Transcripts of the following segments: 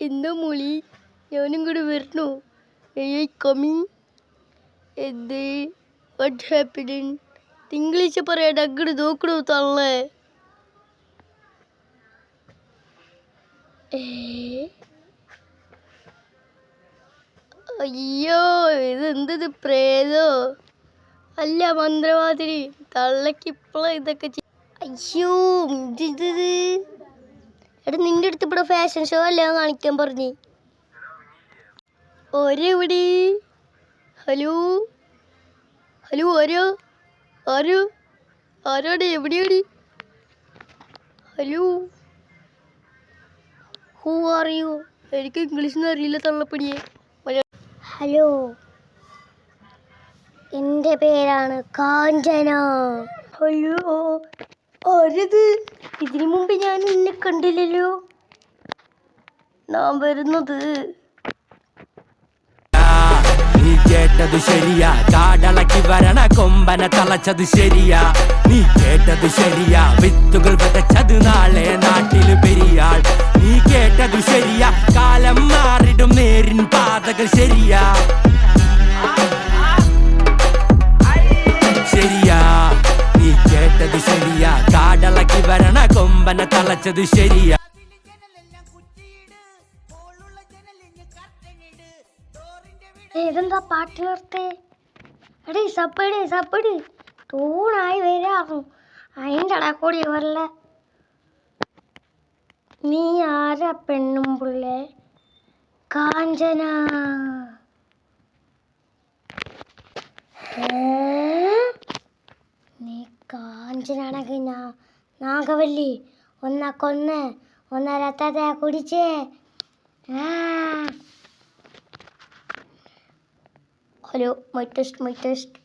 എന്താ മോളി, ഞാനും കൂടെ വരണോ? കമ്മിങ്. എന്ത് വാട്ട് ഹാപ്പനിങ്? ഇംഗ്ലീഷ് പറയാണ്ട് അങ്ങോട്ട് നോക്കണോ തള്ളേ? അയ്യോ, ഇതെന്തത് പ്രേതോ? അല്ല മന്ത്രവാദിനി. തള്ളക്ക് ഇപ്പോഴാണ് ഇതൊക്കെ അയ്യോ ഇത്. എടാ നിന്റെ അടുത്ത് ഇവിടെ ഫാഷൻ ഷോ അല്ല കാണിക്കാൻ പറഞ്ഞ്. ഒരെവിടെ? ഹലോ ഹലോ, ആരോ ആരോ ആരോടെ എവിടെയോടി? Hello, who are you? എനിക്ക് ഇംഗ്ലീഷൊന്നും അറിയില്ല തള്ളപ്പടിയെ. ഹലോ, എൻ്റെ പേരാണ് കാഞ്ചന. ഹലോ, ആരത്? ഇതിനു മുമ്പ് ഞാൻ നിന്നെ കണ്ടില്ലല്ലോ. ഞാൻ വരുന്നത്. നീ കേട്ടത് ശരിയാ, കാടളക്കി വരണ കൊമ്പനെ തളച്ചത് ശരിയാ. നീ കേട്ടത് ശരിയാ, വിത്തുകൾ വിതച്ചത് നാളെ നാട്ടില് പെരിയാൾ. നീ കേട്ടത് ശരിയാ, കാലം മാറിടും നേരിൻ പാതകൾ ശരിയാ. ശരിയാ, നീ കേട്ടത് ശരിയാ, കാടളക്കി വരണ കൊമ്പനെ തളച്ചത് ശരിയാ. ഇതെന്താ പാട്ട് നിർത്തേ? എടീ സപ്പടി തൂണായി വരാറും അതിൻ്റെ ഇടക്കൂടി വരല. നീ ആരാ പെണ്ണും പിള്ളേ? കാഞ്ചന. നീ കാഞ്ചനാണെങ്കിൽ ഞാൻ നാഗവല്ലി. ഒന്നാ കൊന്ന് ഒന്നാ രത്തത്തെ കുടിച്ചേ. Hello, my test.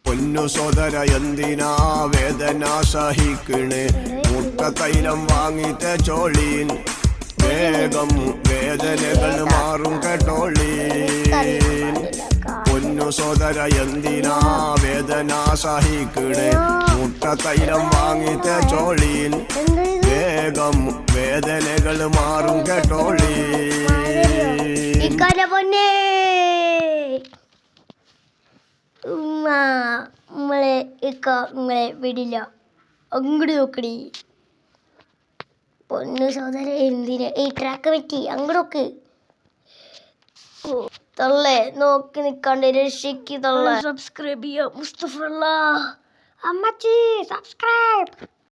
പൊന്നു സോദര എന്തിനാ വേദന സഹിക്കണേ? മുട്ട തൈലം വാങ്ങിത്തെ ചോളീൻ, വേഗം വേദനകൾ മാറും കേട്ടോളീൻ. പൊന്നു സോദര എന്തിനാ വേദന സഹിക്കണേ? മുട്ട തൈലം വാങ്ങിത്തെ ചോളീൻ, വേഗം വേദനകൾ മാറും കേട്ടോളീൻ. നമ്മളെ വിടില്ല. അങ്ങോട്ട് നോക്കടി. പൊന്നു സോദര എന്തിനാ ഈ ട്രാക്ക് പറ്റി? അങ്ങോട്ട് നോക്ക്. തള്ളേ നോക്കി നിക്കാണ്ട് രക്ഷിക്ക് തള്ളേ. സബ്സ്ക്രൈബ് ചെയ്യാം മുസ്തഫ. അമ്മച്ചി സബ്സ്ക്രൈബ്.